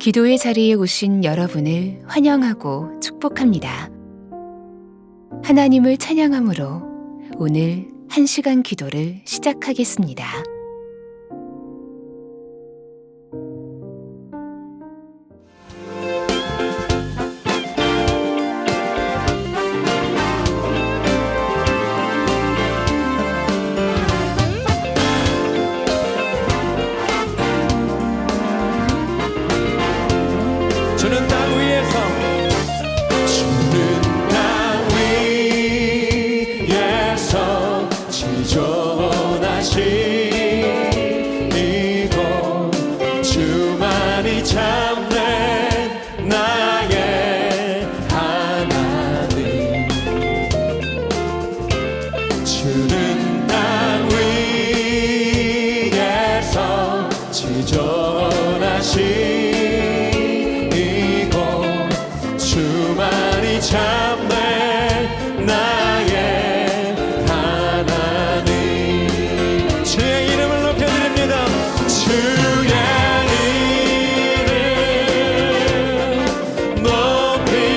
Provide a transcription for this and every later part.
기도의 자리에 오신 여러분을 환영하고 축복합니다. 하나님을 찬양함으로 오늘 1시간 기도를 시작하겠습니다. 주는 땅 위에서 지존하신 이곳 주만이 참된 나의 하나님 주는 땅 위에서 지존하신 주만이 참된 나의 하나님 주의 이름을 높여드립니다. 주의 이름 높입니다.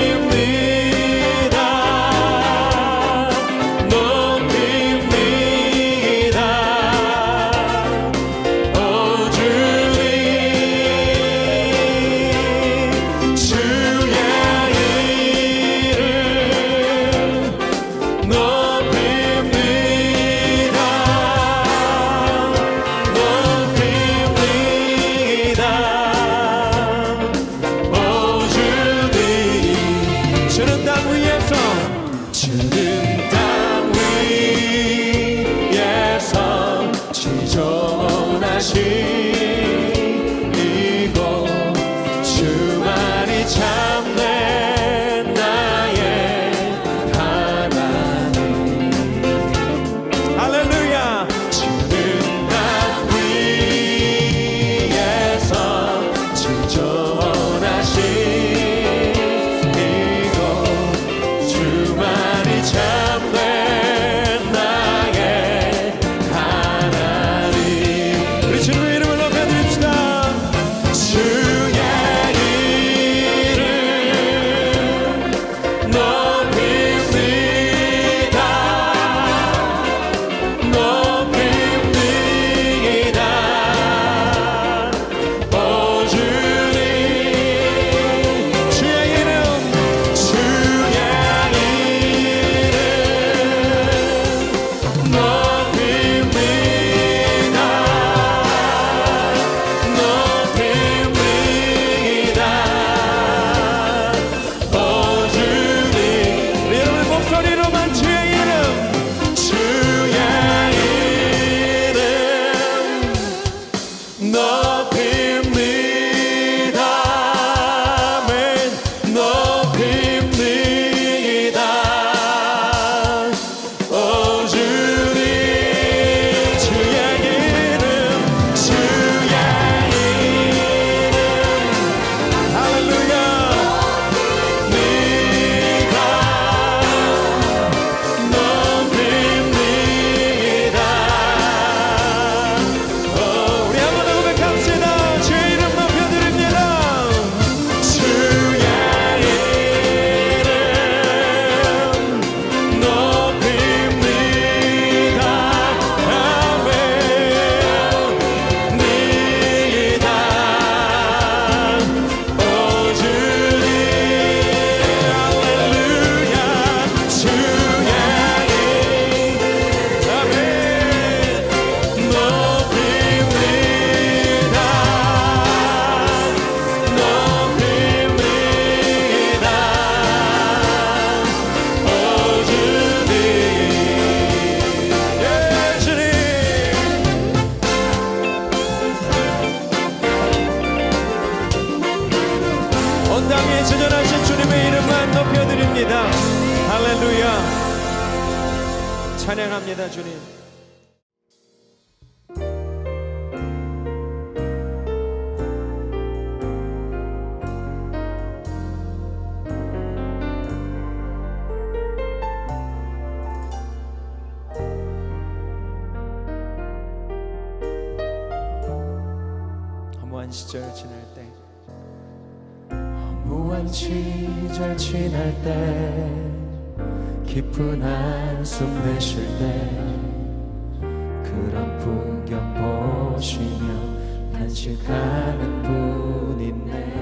높입니다. 오 주님 주의 주는 땅 위에서 지존하신 이곳 주만이 참된 나의 하나님 할렐루야 주는 땅 위에서 지존하신 참된 나의 하나님 우리 주님의 이름을 높여드립시다. 주의 이름 높입니다. 높입니다. 오 주님 주의 이름 주의 땅에 지존하신 주님의 이름만 높여드립니다. 할렐루야 찬양합니다. 주님 허무한 시절 지날 때 허무한 시절 지날 때 깊은 한숨 내쉴 때 그런 풍경 보시며 단식하는 분 있네.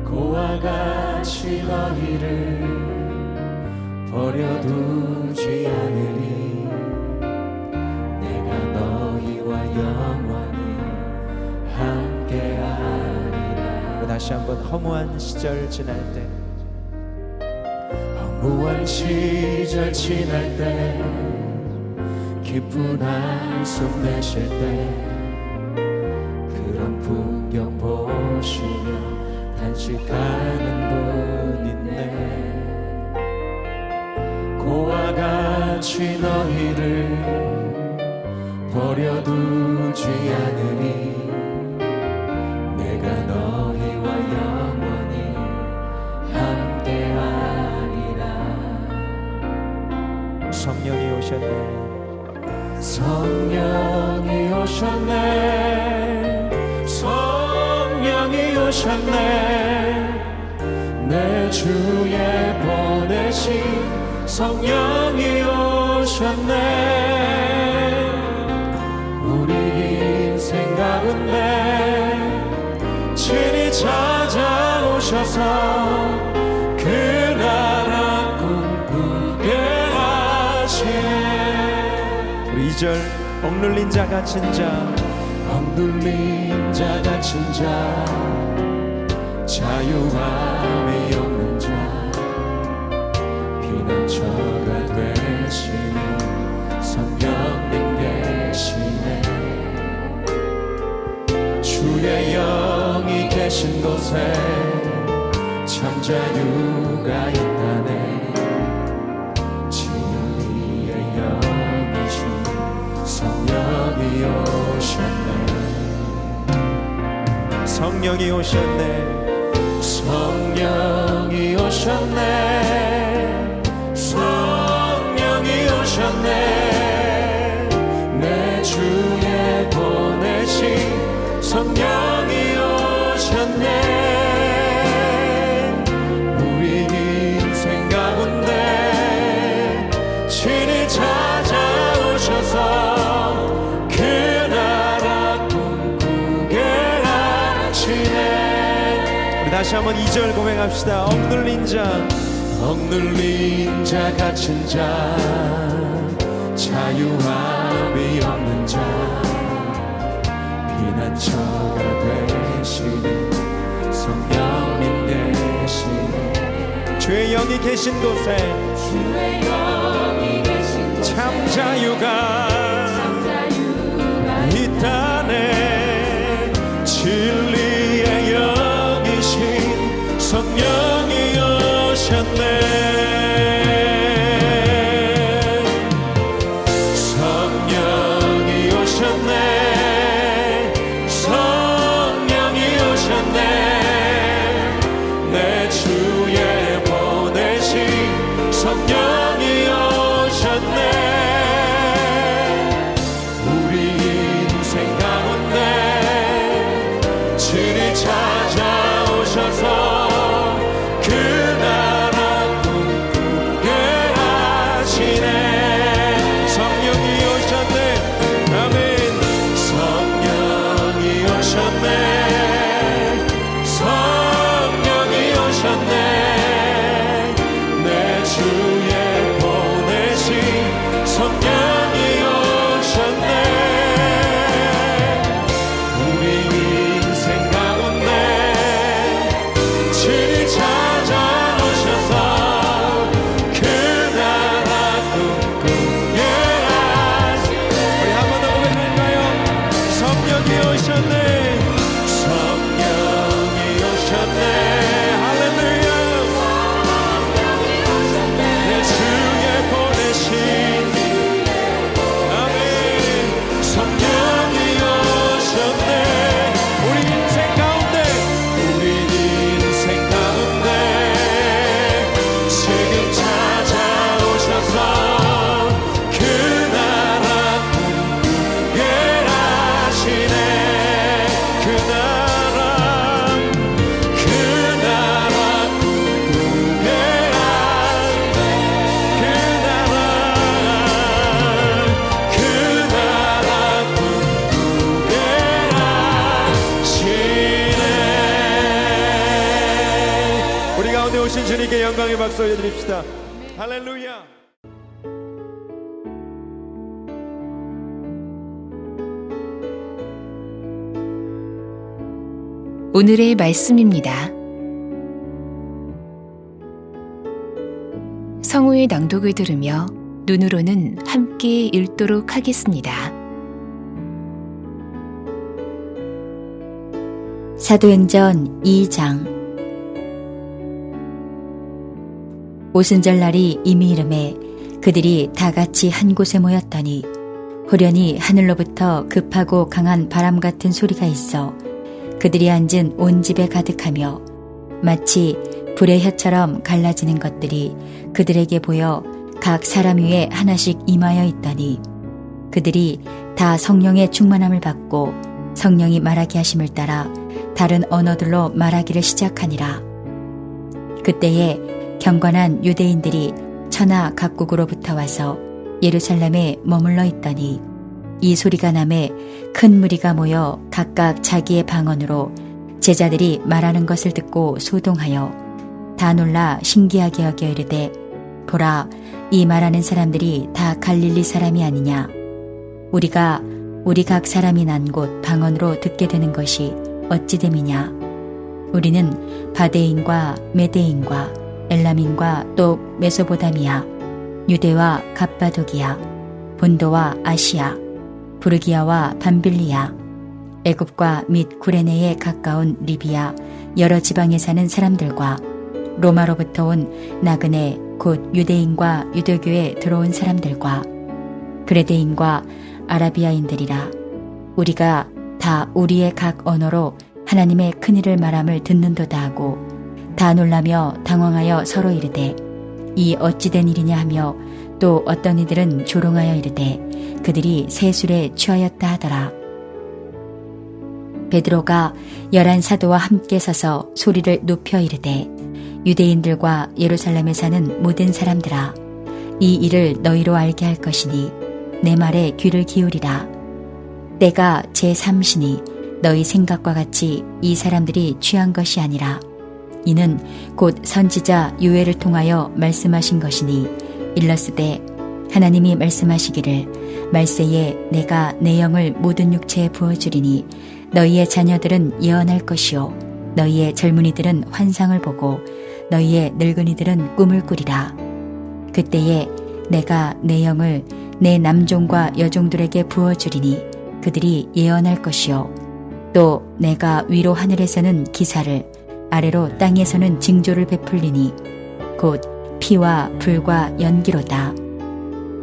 고와 같이 너희를 버려두지 않으리. 내가 너희와 영원히 함께하리라. 다시 한번 허무한 시절 지날 때 허무한 시절 지날 때 깊은 한숨 내쉴 때 그런 풍경 보시며 단식하는 분 있네. 고와 같이 너희를 버려두지 않으리. 내가 너희와 영원히 함께하리라. 성령이 오셨네. 성령이 오셨네. 성령이 오셨네. 내 주에 보내신 성령이 오셨네. 우리 인생 가운데 친히 찾아오셔서 그 나라 꿈꾸게 하시네. 우리 2절 억눌린 자 갇힌 자 억눌린 자 갇힌 자 자유함이 없는 자 피난처가 되시는 성령님 계시네. 주의 영이 계신 곳에 참 자유가 있다네. 진리의 영이신 성령이 오셨네. 성령이 오셨네. 성령이 오셨네. 성령이 오셨네. 내 주에 보내신 성령이 오셨네. 우리 인생 가운데 친히 찾아오셔서 그 나라 꿈꾸게 하시네. 우리 다시 한번 2절 고백합시다. 억눌린 자 억눌린 자 갇힌 자 자유함이 없는 자 피난처가 되시는 성령님 계시네. 주의 영이 계신 곳에 참 자유가 있다네. 진리의 영이신 성령이 오셨네. 성령이 오셨네. 성령이 오셨네. 내 주에 보내신 성령이 오셨네. 우리 인생 가운데 친히 찾아오셔서 그 나라 꿈꾸게 하시네. 성령이 오셨네. 아멘. 성령이 오셨네. 성령이 오셨네. 내 주에 주님께 영광의 박수 올려드립시다. 할렐루야. 오늘의 말씀입니다. 성우의 낭독을 들으며 눈으로는 함께 읽도록 하겠습니다. 사도행전 2장. 오순절날이 이미 이름에 그들이 다 같이 한 곳에 모였더니 호련히 하늘로부터 급하고 강한 바람 같은 소리가 있어 그들이 앉은 온 집에 가득하며 마치 불의 혀처럼 갈라지는 것들이 그들에게 보여 각 사람 위에 하나씩 임하여 있더니 그들이 다 성령의 충만함을 받고 성령이 말하게 하심을 따라 다른 언어들로 말하기를 시작하니라. 그때에 경건한 유대인들이 천하 각국으로부터 와서 예루살렘에 머물러 있더니 이 소리가 나매 큰 무리가 모여 각각 자기의 방언으로 제자들이 말하는 것을 듣고 소동하여 다 놀라 신기하게 여겨 이르되 보라, 이 말하는 사람들이 다 갈릴리 사람이 아니냐. 우리가 우리 각 사람이 난 곳 방언으로 듣게 되는 것이 어찌 됨이냐. 우리는 바데인과 메데인과 엘람인과 또 메소보다미아, 유대와 갑바도기아, 본도와 아시아, 부르기아와 밤빌리아, 애굽과 및 구레네에 가까운 리비아 여러 지방에 사는 사람들과 로마로부터 온 나그네 곧 유대인과 유대교에 들어온 사람들과 그레데인과 아라비아인들이라. 우리가 다 우리의 각 언어로 하나님의 큰일을 말함을 듣는도다 하고 다 놀라며 당황하여 서로 이르되 이 어찌 된 일이냐 하며 또 어떤 이들은 조롱하여 이르되 그들이 세술에 취하였다 하더라. 베드로가 11사도와 함께 서서 소리를 높여 이르되 유대인들과 예루살렘에 사는 모든 사람들아, 이 일을 너희로 알게 할 것이니 내 말에 귀를 기울이라. 때가 제3시니 너희 생각과 같이 이 사람들이 취한 것이 아니라 이는 곧 선지자 요엘을 통하여 말씀하신 것이니 일렀으되 하나님이 말씀하시기를 말세에 내가 내 영을 모든 육체에 부어주리니 너희의 자녀들은 예언할 것이요 너희의 젊은이들은 환상을 보고 너희의 늙은이들은 꿈을 꾸리라. 그때에 내가 내 영을 내 남종과 여종들에게 부어주리니 그들이 예언할 것이요 또 내가 위로 하늘에서는 기사를 아래로 땅에서는 징조를 베풀리니 곧 피와 불과 연기로다.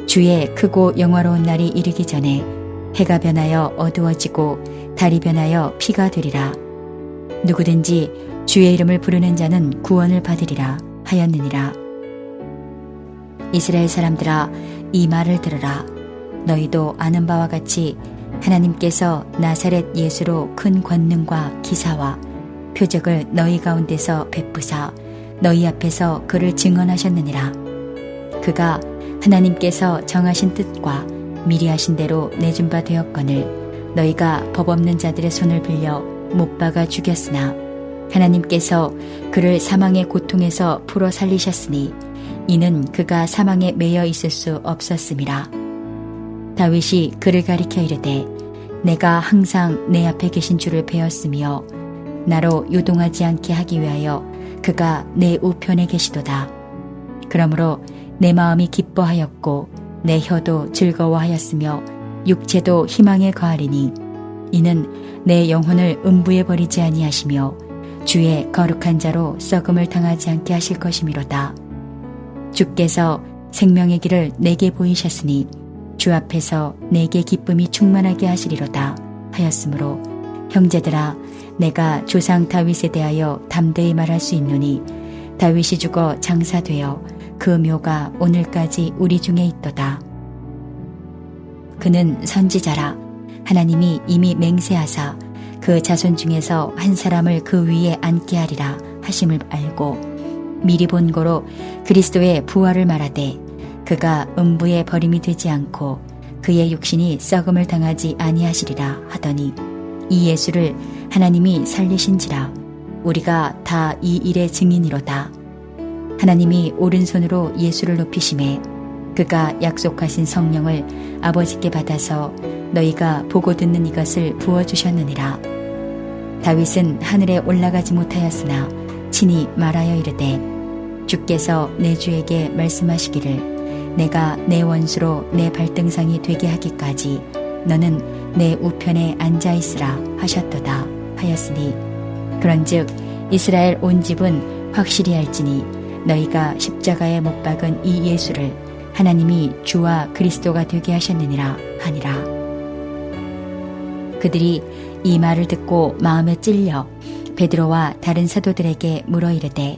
주의 크고 영화로운 날이 이르기 전에 해가 변하여 어두워지고 달이 변하여 피가 되리라. 누구든지 주의 이름을 부르는 자는 구원을 받으리라 하였느니라. 이스라엘 사람들아, 이 말을 들으라. 너희도 아는 바와 같이 하나님께서 나사렛 예수로 큰 권능과 기사와 표적을 너희 가운데서 베푸사 너희 앞에서 그를 증언하셨느니라. 그가 하나님께서 정하신 뜻과 미리 하신 대로 내준 바 되었거늘 너희가 법 없는 자들의 손을 빌려 못 박아 죽였으나 하나님께서 그를 사망의 고통에서 풀어 살리셨으니 이는 그가 사망에 매여 있을 수 없었음이라. 다윗이 그를 가리켜 이르되 내가 항상 내 앞에 계신 주를 배웠으며 나로 요동하지 않게 하기 위하여 그가 내 우편에 계시도다. 그러므로 내 마음이 기뻐하였고 내 혀도 즐거워하였으며 육체도 희망에 거하리니 이는 내 영혼을 음부에 버리지 아니하시며 주의 거룩한 자로 썩음을 당하지 않게 하실 것이미로다. 주께서 생명의 길을 내게 보이셨으니 주 앞에서 내게 기쁨이 충만하게 하시리로다 하였으므로 형제들아, 내가 조상 다윗에 대하여 담대히 말할 수 있노니 다윗이 죽어 장사되어 그 묘가 오늘까지 우리 중에 있도다. 그는 선지자라. 하나님이 이미 맹세하사 그 자손 중에서 한 사람을 그 위에 앉게 하리라 하심을 알고 미리 본고로 그리스도의 부활을 말하되 그가 음부에 버림이 되지 않고 그의 육신이 썩음을 당하지 아니하시리라 하더니 이 예수를 하나님이 살리신지라. 우리가 다 이 일의 증인이로다. 하나님이 오른손으로 예수를 높이심에 그가 약속하신 성령을 아버지께 받아서 너희가 보고 듣는 이것을 부어주셨느니라. 다윗은 하늘에 올라가지 못하였으나 친히 말하여 이르되 주께서 내 주에게 말씀하시기를 내가 내 원수로 내 발등상이 되게 하기까지 너는 내 우편에 앉아있으라 하셨도다 하였으니 그런즉 이스라엘 온 집은 확실히 알지니 너희가 십자가에 못 박은 이 예수를 하나님이 주와 그리스도가 되게 하셨느니라 하니라. 그들이 이 말을 듣고 마음에 찔려 베드로와 다른 사도들에게 물어 이르되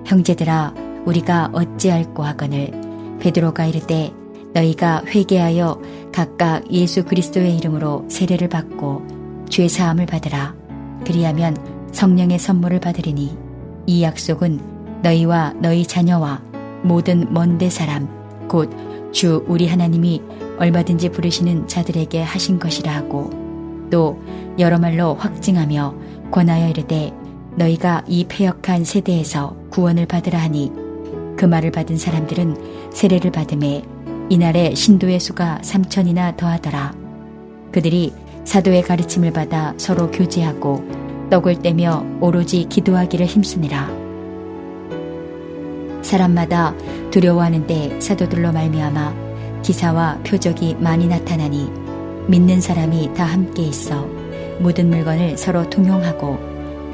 형제들아 우리가 어찌할꼬 하거늘 베드로가 이르되 너희가 회개하여 각각 예수 그리스도의 이름으로 세례를 받고 죄 사함을 받으라. 그리하면 성령의 선물을 받으리니 이 약속은 너희와 너희 자녀와 모든 먼데 사람 곧 주 우리 하나님이 얼마든지 부르시는 자들에게 하신 것이라 하고 또 여러 말로 확증하며 권하여 이르되 너희가 이 패역한 세대에서 구원을 받으라 하니 그 말을 받은 사람들은 세례를 받음에 이날에 신도의 수가 3,000이나 더하더라. 그들이 사도의 가르침을 받아 서로 교제하고 떡을 떼며 오로지 기도하기를 힘쓰니라. 사람마다 두려워하는데 사도들로 말미암아 기사와 표적이 많이 나타나니 믿는 사람이 다 함께 있어 모든 물건을 서로 통용하고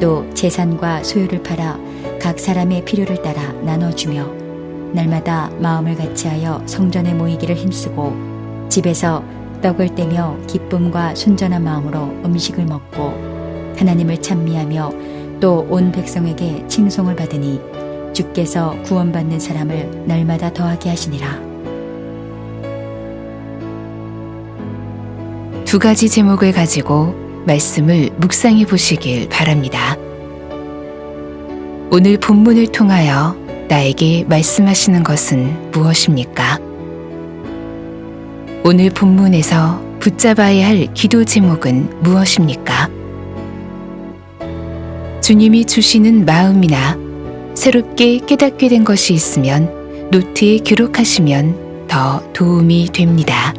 또 재산과 소유를 팔아 각 사람의 필요를 따라 나눠주며 날마다 마음을 같이하여 성전에 모이기를 힘쓰고 집에서 떡을 떼며 기쁨과 순전한 마음으로 음식을 먹고 하나님을 찬미하며 또 온 백성에게 칭송을 받으니 주께서 구원받는 사람을 날마다 더하게 하시니라. 두 가지 제목을 가지고 말씀을 묵상해 보시길 바랍니다. 오늘 본문을 통하여 나에게 말씀하시는 것은 무엇입니까? 오늘 본문에서 붙잡아야 할 기도 제목은 무엇입니까? 주님이 주시는 마음이나 새롭게 깨닫게 된 것이 있으면 노트에 기록하시면 더 도움이 됩니다.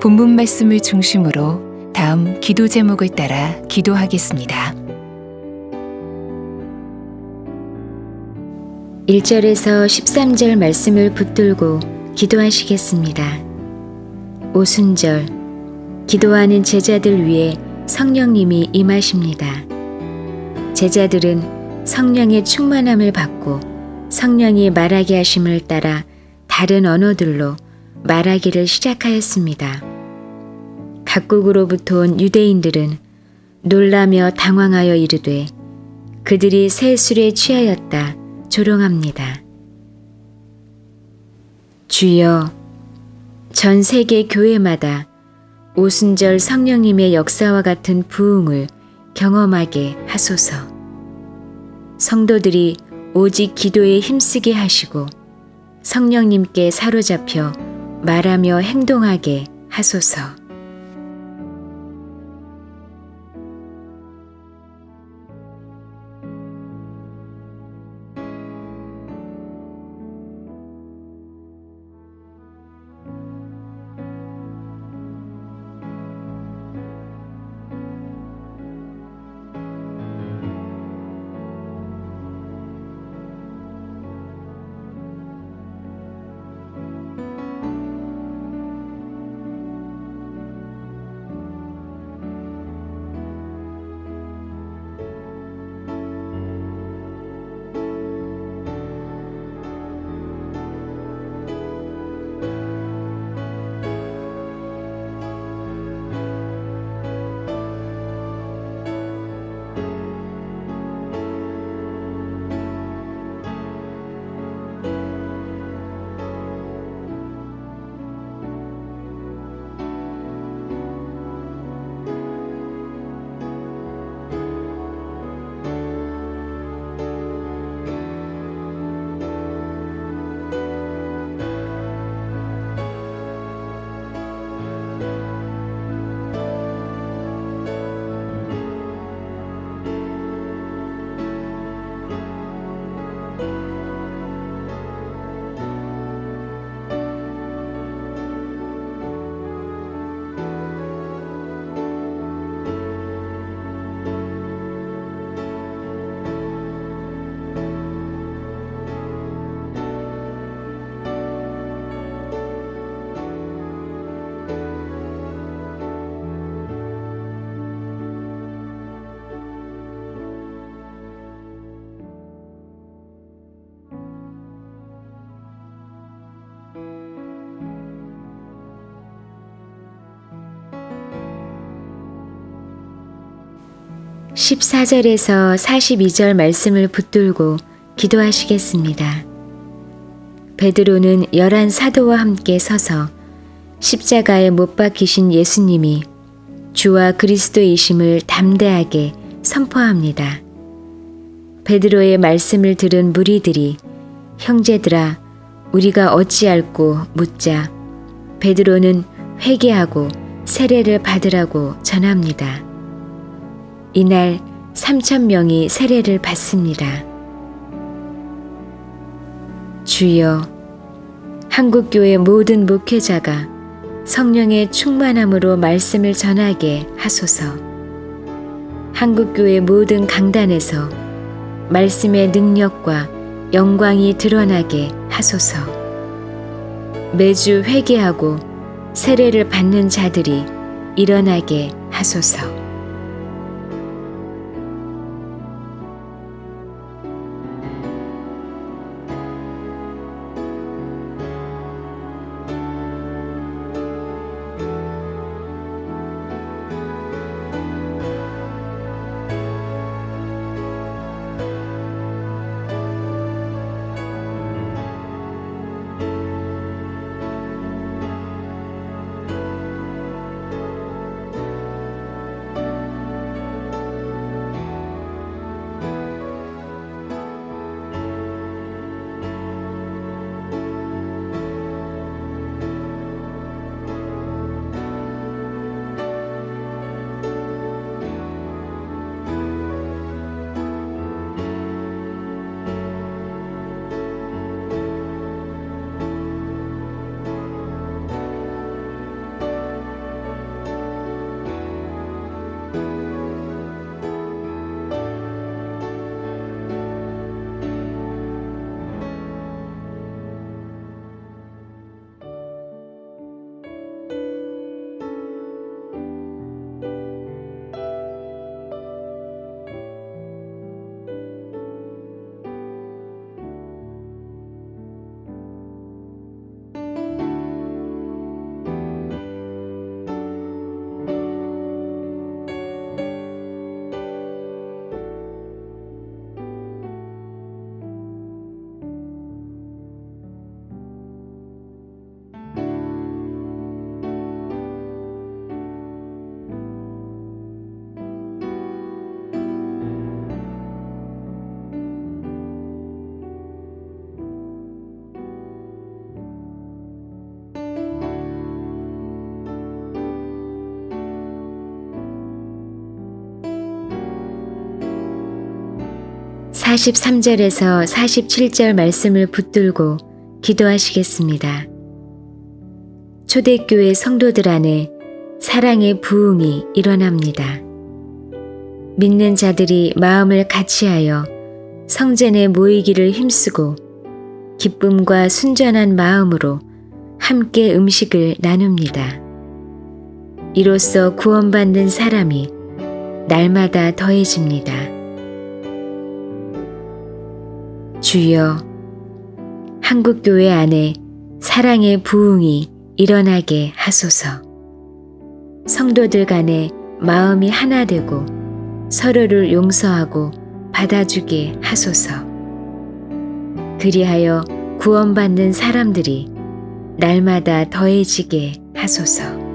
본문 말씀을 중심으로 다음 기도 제목을 따라 기도하겠습니다. 1절에서 13절 말씀을 붙들고 기도하시겠습니다. 오순절, 기도하는 제자들 위에 성령님이 임하십니다. 제자들은 성령의 충만함을 받고 성령이 말하게 하심을 따라 다른 언어들로 말하기를 시작하였습니다. 각국으로부터 온 유대인들은 놀라며 당황하여 이르되 그들이 새 술에 취하였다 조롱합니다. 주여, 전 세계 교회마다 오순절 성령님의 역사와 같은 부흥을 경험하게 하소서. 성도들이 오직 기도에 힘쓰게 하시고 성령님께 사로잡혀 말하며 행동하게 하소서. (14절에서 42절) 말씀을 붙들고 기도하시겠습니다. 베드로는 11 사도와 함께 서서 십자가에 못 박히신 예수님이 주와 그리스도이심을 담대하게 선포합니다. 베드로의 말씀을 들은 무리들이 형제들아 우리가 어찌할꼬 묻자 베드로는 회개하고 세례를 받으라고 전합니다. 이날 3,000명이 세례를 받습니다. 주여, 한국교회 모든 목회자가 성령의 충만함으로 말씀을 전하게 하소서. 한국교회 모든 강단에서 말씀의 능력과 영광이 드러나게 하소서. 매주 회개하고 세례를 받는 자들이 일어나게 하소서. 43절에서 47절 말씀을 붙들고 기도하시겠습니다. 초대교회 성도들 안에 사랑의 부흥이 일어납니다. 믿는 자들이 마음을 같이하여 성전에 모이기를 힘쓰고 기쁨과 순전한 마음으로 함께 음식을 나눕니다. 이로써 구원받는 사람이 날마다 더해집니다. 주여, 한국교회 안에 사랑의 부흥이 일어나게 하소서. 성도들 간에 마음이 하나 되고 서로를 용서하고 받아주게 하소서. 그리하여 구원받는 사람들이 날마다 더해지게 하소서.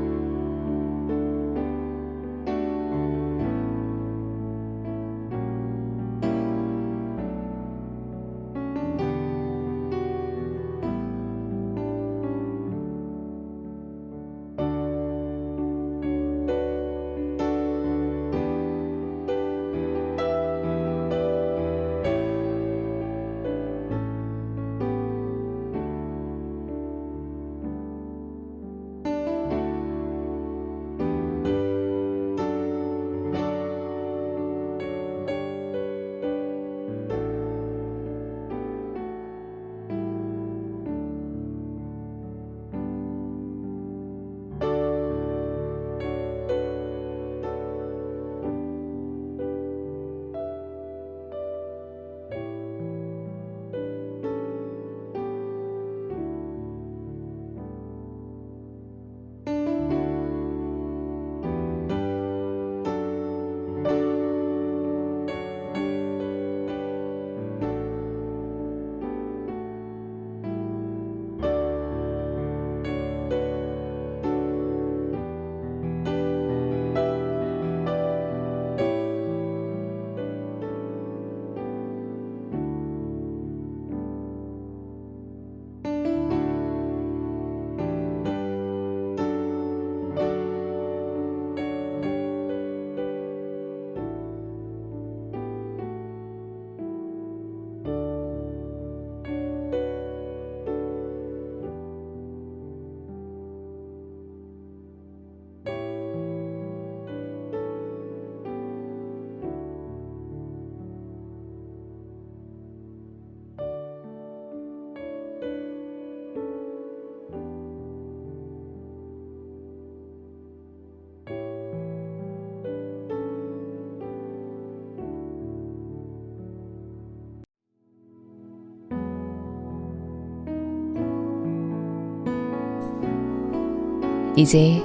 이제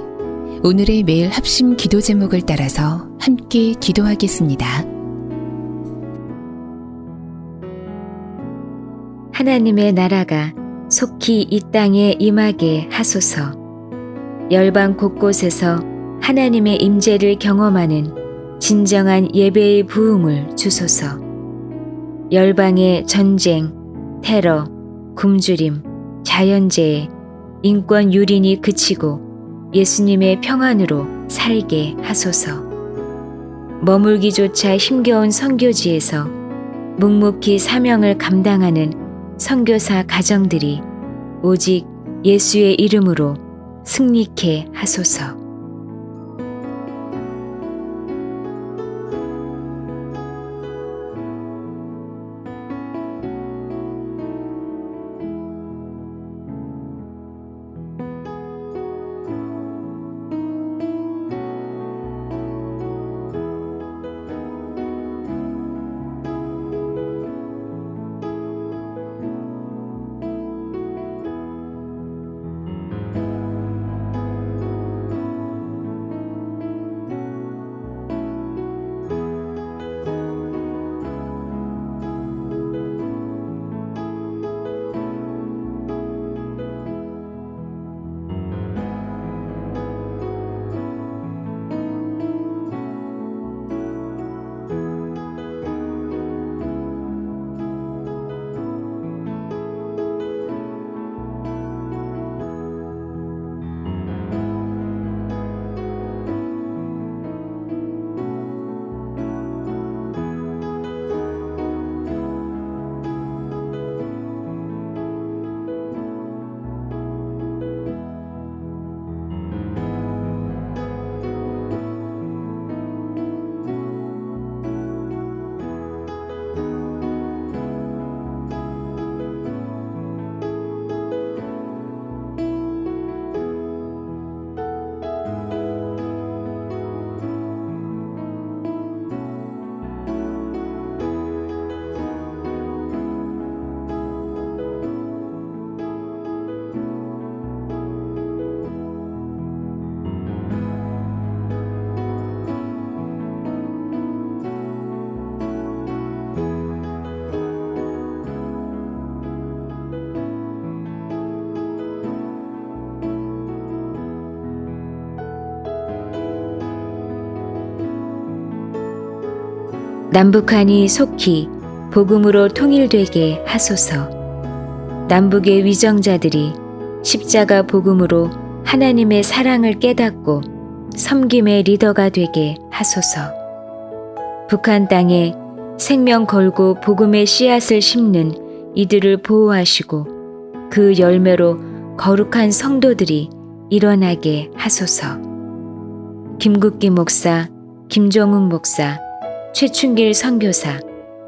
오늘의 매일 합심 기도 제목을 따라서 함께 기도하겠습니다. 하나님의 나라가 속히 이 땅에 임하게 하소서. 열방 곳곳에서 하나님의 임재를 경험하는 진정한 예배의 부흥을 주소서. 열방의 전쟁, 테러, 굶주림, 자연재해, 인권 유린이 그치고 예수님의 평안으로 살게 하소서. 머물기조차 힘겨운 선교지에서 묵묵히 사명을 감당하는 선교사 가정들이 오직 예수의 이름으로 승리케 하소서. 남북한이 속히 복음으로 통일되게 하소서. 남북의 위정자들이 십자가 복음으로 하나님의 사랑을 깨닫고 섬김의 리더가 되게 하소서. 북한 땅에 생명 걸고 복음의 씨앗을 심는 이들을 보호하시고 그 열매로 거룩한 성도들이 일어나게 하소서. 김국기 목사, 김종욱 목사, 최춘길 선교사,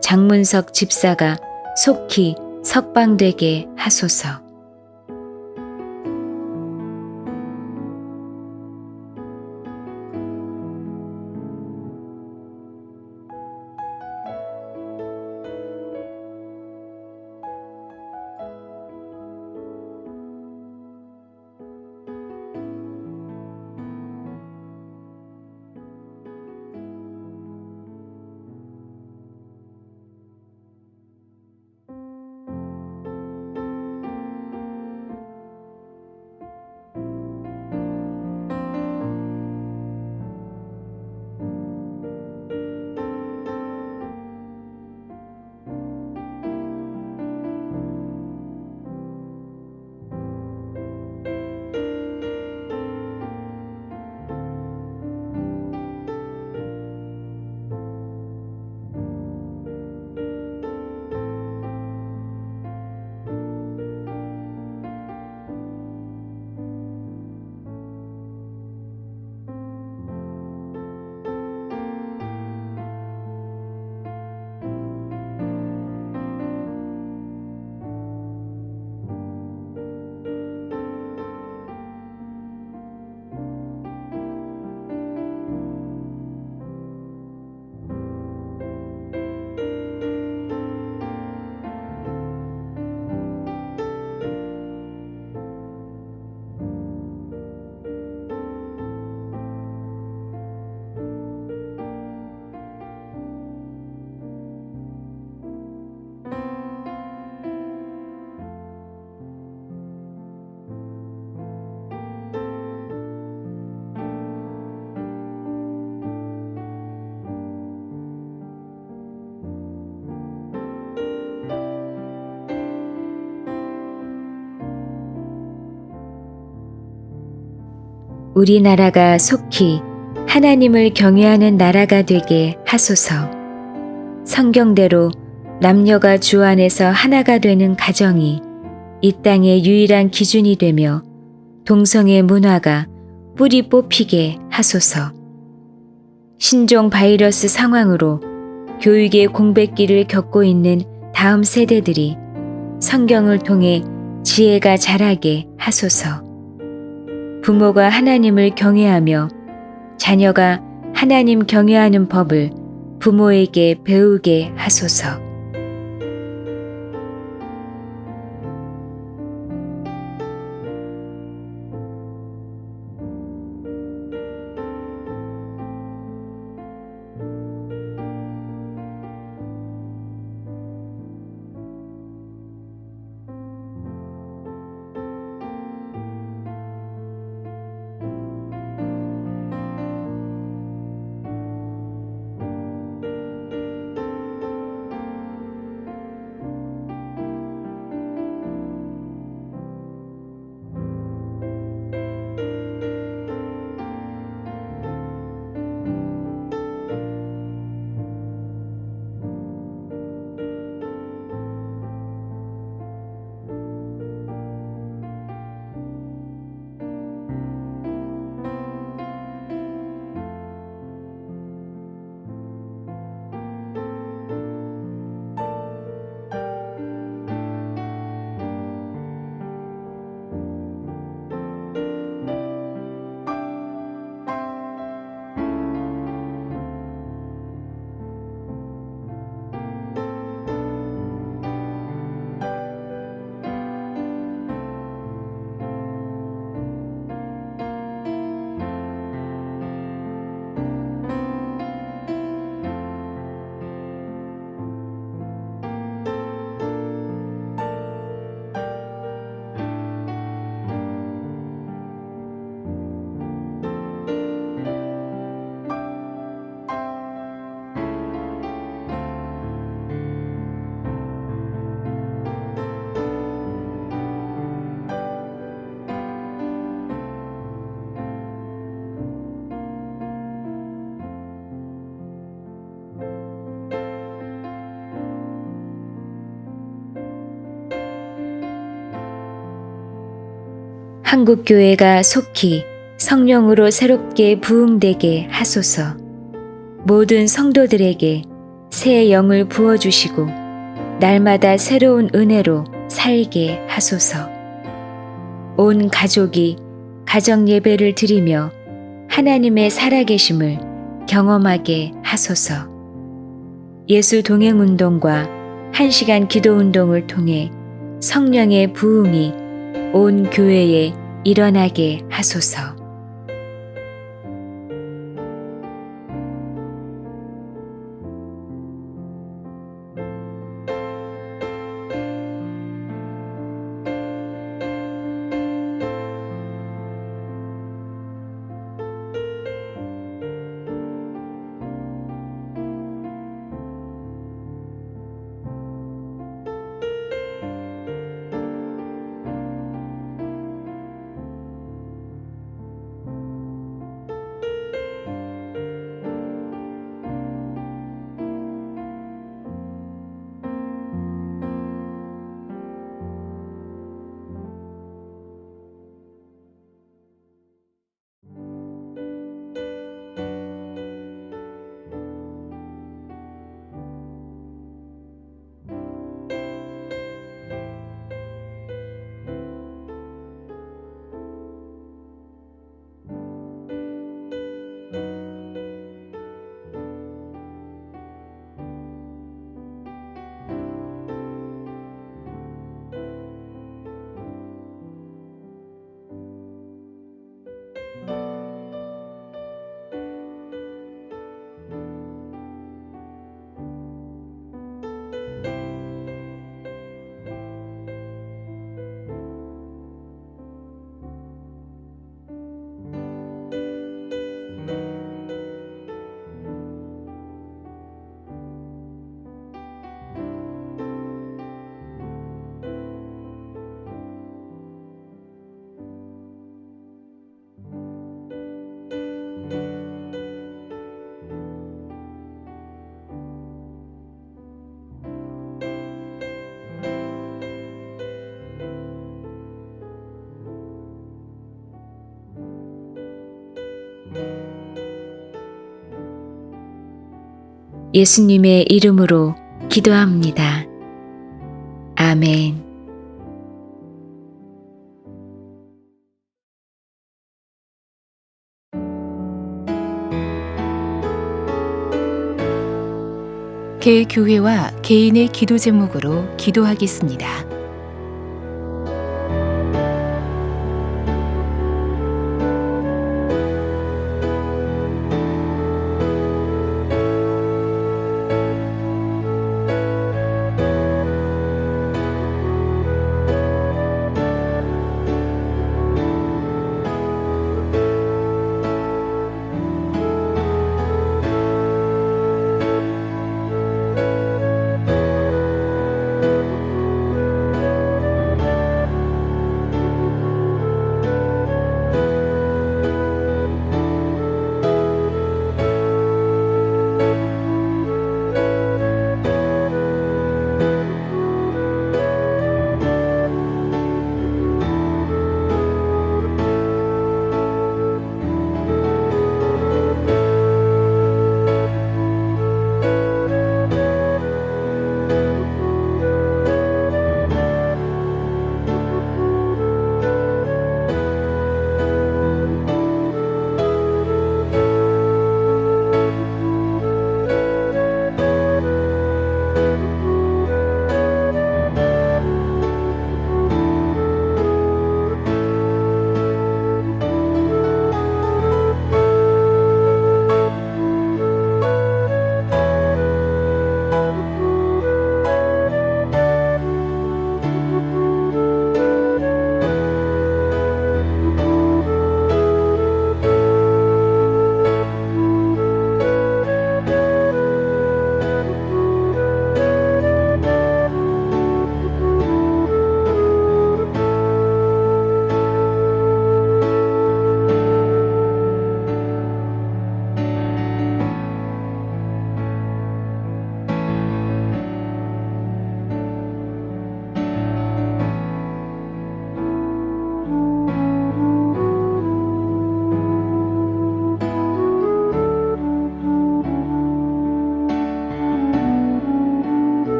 장문석 집사가 속히 석방되게 하소서. 우리나라가 속히 하나님을 경외하는 나라가 되게 하소서. 성경대로 남녀가 주 안에서 하나가 되는 가정이 이 땅의 유일한 기준이 되며 동성애 문화가 뿌리 뽑히게 하소서. 신종 바이러스 상황으로 교육의 공백기를 겪고 있는 다음 세대들이 성경을 통해 지혜가 자라게 하소서. 부모가 하나님을 경외하며 자녀가 하나님 경외하는 법을 부모에게 배우게 하소서. 한국교회가 속히 성령으로 새롭게 부흥되게 하소서. 모든 성도들에게 새 영을 부어주시고 날마다 새로운 은혜로 살게 하소서. 온 가족이 가정 예배를 드리며 하나님의 살아계심을 경험하게 하소서. 예수 동행 운동과 1시간 기도 운동을 통해 성령의 부흥이 온 교회에 일어나게 하소서. 예수님의 이름으로 기도합니다. 아멘. 개교회와 개인의 기도 제목으로 기도하겠습니다.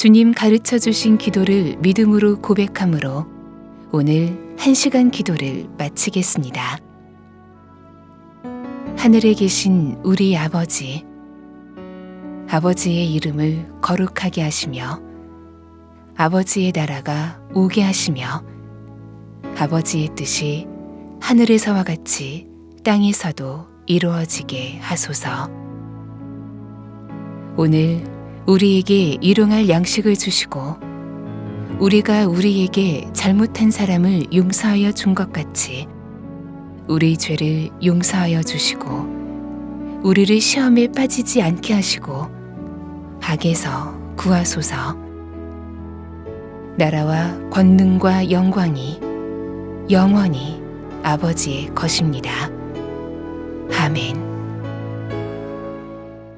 주님 가르쳐 주신 기도를 믿음으로 고백함으로 오늘 1시간 기도를 마치겠습니다. 하늘에 계신 우리 아버지, 아버지의 이름을 거룩하게 하시며 아버지의 나라가 오게 하시며 아버지의 뜻이 하늘에서와 같이 땅에서도 이루어지게 하소서. 오늘 우리에게 일용할 양식을 주시고 우리가 우리에게 잘못한 사람을 용서하여 준 것 같이 우리 죄를 용서하여 주시고 우리를 시험에 빠지지 않게 하시고 악에서 구하소서. 나라와 권능과 영광이 영원히 아버지의 것입니다. 아멘.